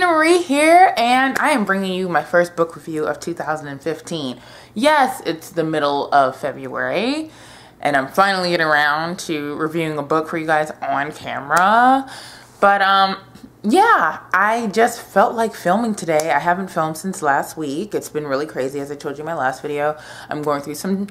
Tina Marie here, and I am bringing you my first book review of 2015. Yes, it's the middle of February, and I'm finally getting around to reviewing a book for you guys on camera. But yeah, I just felt like filming today. I haven't filmed since last week. It's been really crazy, as I told you in my last video. I'm going through some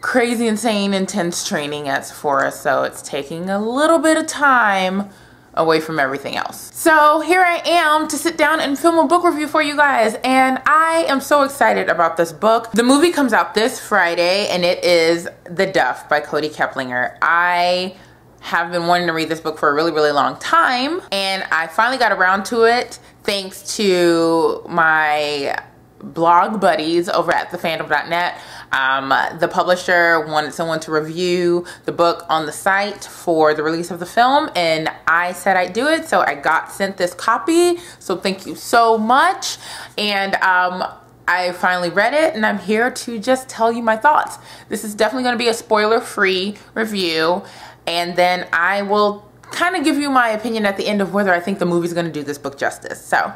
crazy, insane, intense training at Sephora, so it's taking a little bit of time away from everything else. So here I am to sit down and film a book review for you guys, and I am so excited about this book. The movie comes out this Friday, and it is The DUFF by Kody Keplinger. I have been wanting to read this book for a really, really long time, and I finally got around to it thanks to my blog buddies over at thefandom.net. The publisher wanted someone to review the book on the site for the release of the film, and I said I'd do it, so I got sent this copy, so thank you so much. And I finally read it, and I'm here to just tell you my thoughts. This is definitely going to be a spoiler-free review, and then I will kind of give you my opinion at the end of whether I think the movie's going to do this book justice. So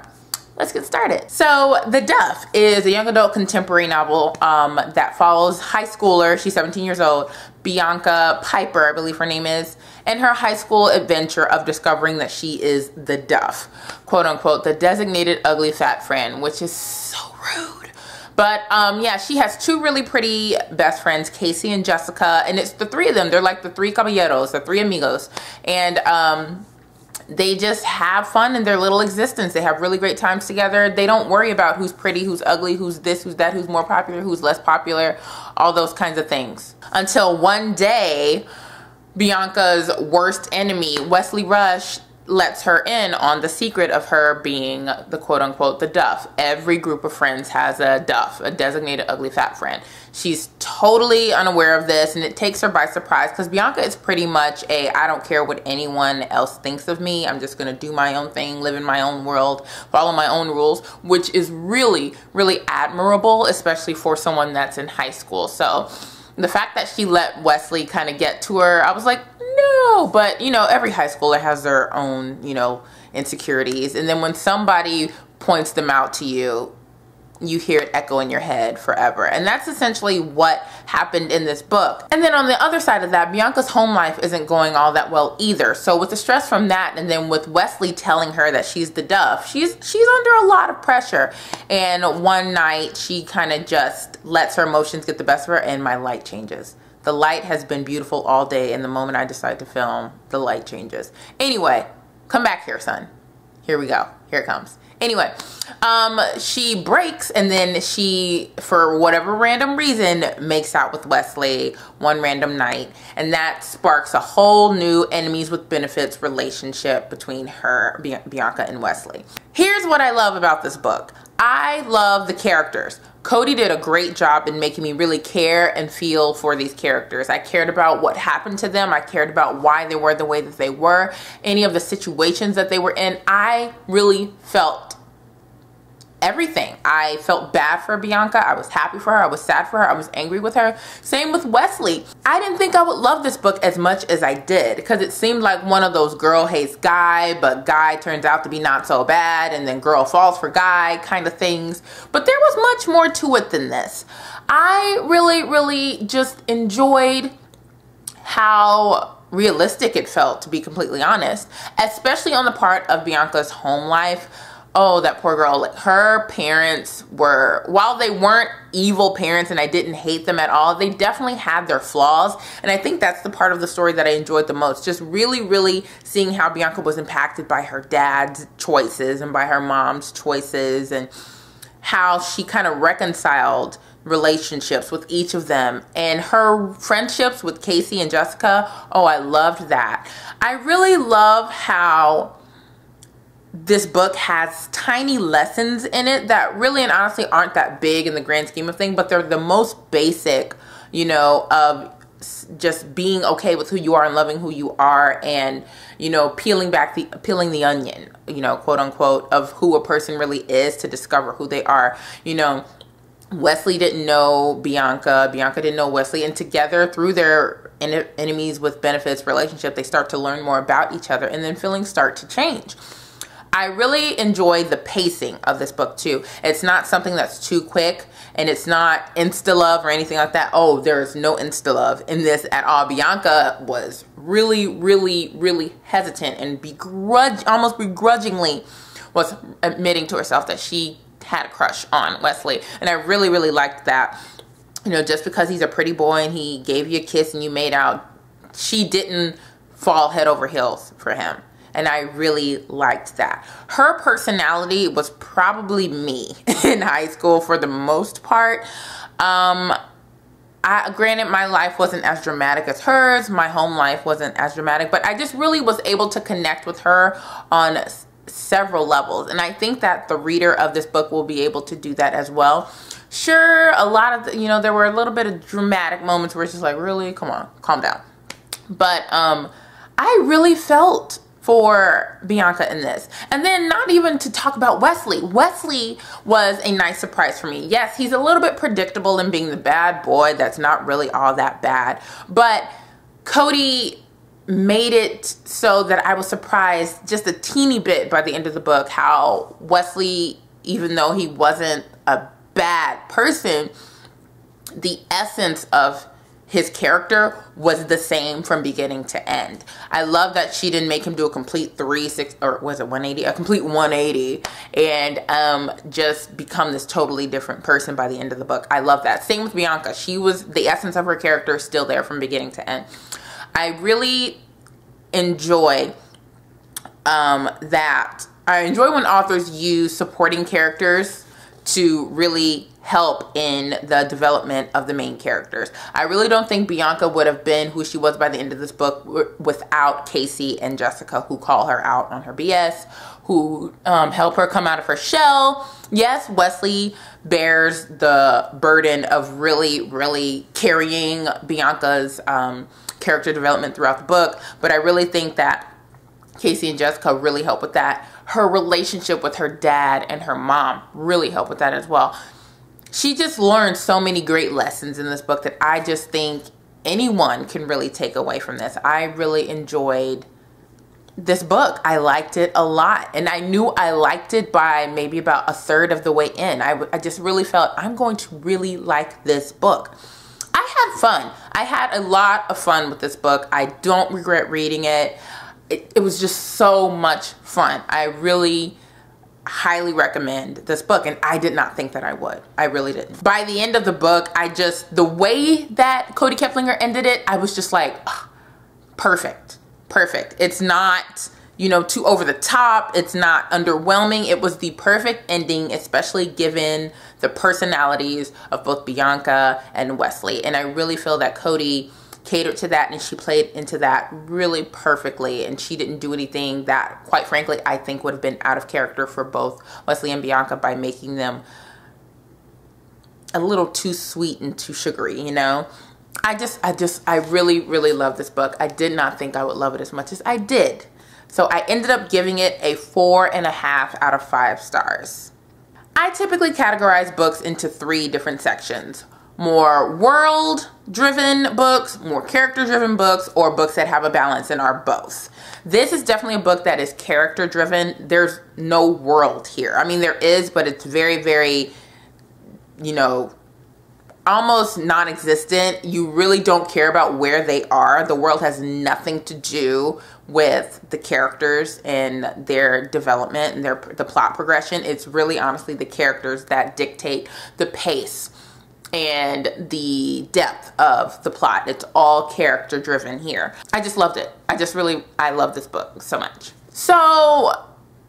let's get started. So The DUFF is a young adult contemporary novel that follows high schooler, she's 17 years old, Bianca Piper, I believe her name is, and her high school adventure of discovering that she is the DUFF, quote unquote, the designated ugly fat friend, which is so rude. But yeah, she has two really pretty best friends, Casey and Jessica, and it's the three of them. They're like the three caballeros, the three amigos, and they just have fun in their little existence. They have really great times together. They don't worry about who's pretty, who's ugly, who's this, who's that, who's more popular, who's less popular, all those kinds of things. Until one day, Bianca's worst enemy, Wesley Rush, lets her in on the secret of her being the quote-unquote the DUFF. Every group of friends has a DUFF, a designated ugly fat friend. She's totally unaware of this, and it takes her by surprise because Bianca is pretty much a I don't care what anyone else thinks of me. I'm just going to do my own thing, live in my own world, follow my own rules, which is really, really admirable, especially for someone that's in high school. So the fact that she let Wesley kind of get to her, I was like, no. But, you know, every high schooler has their own, you know, insecurities. And then when somebody points them out to you, you hear it echo in your head forever. And that's essentially what happened in this book. And then on the other side of that, Bianca's home life isn't going all that well either. So with the stress from that, and then with Wesley telling her that she's the DUFF, she's under a lot of pressure. And one night she kind of just lets her emotions get the best of her, and my light changes. The light has been beautiful all day, and the moment I decide to film, the light changes. Anyway, come back here, son. Here we go. Here it comes. Anyway, she breaks, and then she, for whatever random reason, makes out with Wesley one random night, and that sparks a whole new enemies with benefits relationship between her, Bianca, and Wesley. Here's what I love about this book. I love the characters. Kody did a great job in making me really care and feel for these characters. I cared about what happened to them. I cared about why they were the way that they were, any of the situations that they were in. I really felt everything. I felt bad for Bianca. I was happy for her. I was sad for her. I was angry with her. Same with Wesley. I didn't think I would love this book as much as I did because it seemed like one of those girl hates guy, but guy turns out to be not so bad, and then girl falls for guy kind of things. But there was much more to it than this. I really, really just enjoyed how realistic it felt, to be completely honest, especially on the part of Bianca's home life. Oh, that poor girl. Like, her parents were, while they weren't evil parents and I didn't hate them at all, they definitely had their flaws. And I think that's the part of the story that I enjoyed the most. Just really, really seeing how Bianca was impacted by her dad's choices and by her mom's choices, and how she kind of reconciled relationships with each of them, and her friendships with Casey and Jessica. Oh, I loved that. I really love how this book has tiny lessons in it that really and honestly aren't that big in the grand scheme of things, but they're the most basic, you know, of just being okay with who you are and loving who you are, and, you know, peeling the onion, you know, quote unquote, of who a person really is to discover who they are. You know, Wesley didn't know Bianca, Bianca didn't know Wesley, and together through their enemies with benefits relationship, they start to learn more about each other, and then feelings start to change. I really enjoy the pacing of this book too. It's not something that's too quick, and it's not insta-love or anything like that. Oh, there's no insta-love in this at all. Bianca was really, really, really hesitant and almost begrudgingly was admitting to herself that she had a crush on Wesley. And I really, really liked that. You know, just because he's a pretty boy and he gave you a kiss and you made out, she didn't fall head over heels for him. And I really liked that. Her personality was probably me in high school for the most part. Granted, my life wasn't as dramatic as hers. My home life wasn't as dramatic. But I just really was able to connect with her on several levels. And I think that the reader of this book will be able to do that as well. Sure, a lot of, there were a little bit of dramatic moments where it's just like, really? Come on, calm down. But I really felt for Bianca in this. And then not even to talk about Wesley. Wesley was a nice surprise for me. Yes, he's a little bit predictable in being the bad boy. That's not really all that bad. But Kody made it so that I was surprised just a teeny bit by the end of the book how Wesley, even though he wasn't a bad person, the essence of his character was the same from beginning to end. I love that she didn't make him do a complete 360, or was it 180? A complete 180 and just become this totally different person by the end of the book. I love that. Same with Bianca. She was, the essence of her character is still there from beginning to end. I really enjoy that. I enjoy when authors use supporting characters to really help in the development of the main characters. I really don't think Bianca would have been who she was by the end of this book without Casey and Jessica, who call her out on her BS, who help her come out of her shell. Yes, Wesley bears the burden of really, really carrying Bianca's character development throughout the book, but I really think that Casey and Jessica really help with that. Her relationship with her dad and her mom really help with that as well. She just learned so many great lessons in this book that I just think anyone can really take away from this. I really enjoyed this book. I liked it a lot, and I knew I liked it by maybe about a third of the way in. I just really felt I'm going to really like this book. I had fun. I had a lot of fun with this book. I don't regret reading it. It was just so much fun. I really highly recommend this book, and I did not think that I would. I really didn't. By the end of the book, the way that Kody Keplinger ended it, I was just like, oh, perfect. Perfect. It's not, too over the top. It's not underwhelming. It was the perfect ending, especially given the personalities of both Bianca and Wesley. And I really feel that Kody catered to that, and she played into that really perfectly, and she didn't do anything that, quite frankly, I think would have been out of character for both Wesley and Bianca by making them a little too sweet and too sugary, I really, really love this book. I did not think I would love it as much as I did. So I ended up giving it a 4.5 out of 5 stars. I typically categorize books into 3 different sections. More world-driven books, more character-driven books, or books that have a balance and are both. This is definitely a book that is character-driven. There's no world here. I mean, there is, but it's very, very, almost non-existent. You really don't care about where they are. The world has nothing to do with the characters and their development and the plot progression. It's really, honestly, the characters that dictate the pace and the depth of the plot. It's all character driven here. I just loved it. I love this book so much. So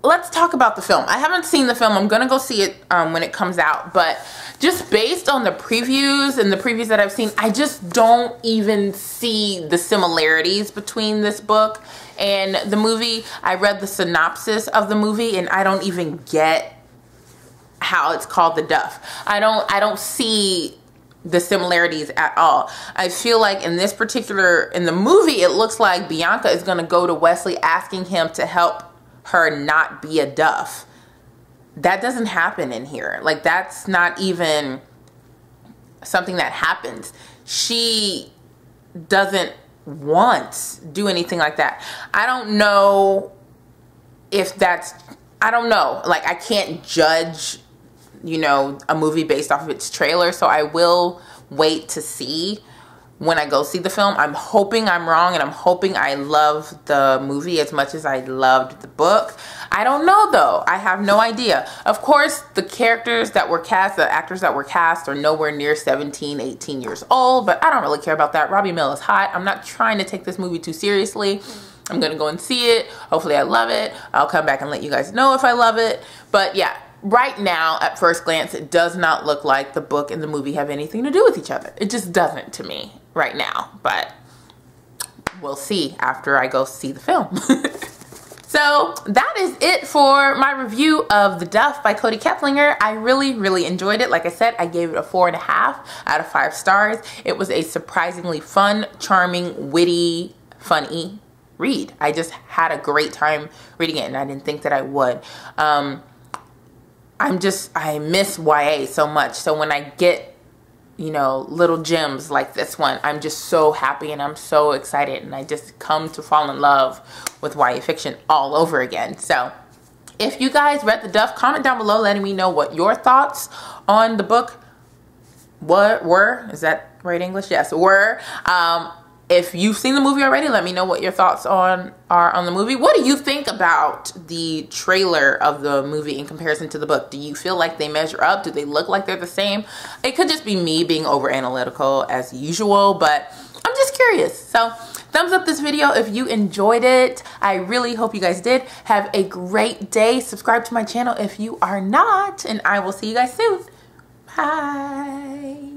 let's talk about the film. I haven't seen the film. I'm gonna go see it when it comes out, but just based on the previews and the previews that I've seen, I just don't even see the similarities between this book and the movie. I read the synopsis of the movie and I don't even get how it's called the DUFF. I don't see the similarities at all. I feel like in the movie, it looks like Bianca is going to go to Wesley asking him to help her not be a DUFF. That doesn't happen in here. Like, that's not even something that happens. She doesn't once do anything like that. I don't know if that's I don't know. Like, I can't judge, you know, a movie based off of its trailer. So I will wait to see when I go see the film. I'm hoping I'm wrong, and I'm hoping I love the movie as much as I loved the book. I don't know though. I have no idea. Of course, the characters that were cast, the actors that were cast are nowhere near 17, 18 years old, but I don't really care about that. Robbie Mills is hot. I'm not trying to take this movie too seriously. I'm gonna go and see it. Hopefully I love it. I'll come back and let you guys know if I love it. But yeah, right now, at first glance, it does not look like the book and the movie have anything to do with each other. It just doesn't to me right now, but we'll see after I go see the film. So that is it for my review of The Duff by Kody Keplinger. I really, really enjoyed it. Like I said, I gave it a 4.5 out of 5 stars. It was a surprisingly fun, charming, witty, funny read. I just had a great time reading it, and I didn't think that I would. I miss YA so much. So when I get, you know, little gems like this one, I'm just so happy and I'm so excited, and I just come to fall in love with YA fiction all over again. So if you guys read The Duff, comment down below letting me know what your thoughts on the book were. Is that right English? Yes, were. If you've seen the movie already, let me know what your thoughts are on the movie. What do you think about the trailer of the movie in comparison to the book? Do you feel like they measure up? Do they look like they're the same? It could just be me being over analytical as usual, but I'm just curious. So thumbs up this video if you enjoyed it. I really hope you guys did. Have a great day. Subscribe to my channel if you are not, and I will see you guys soon. Bye.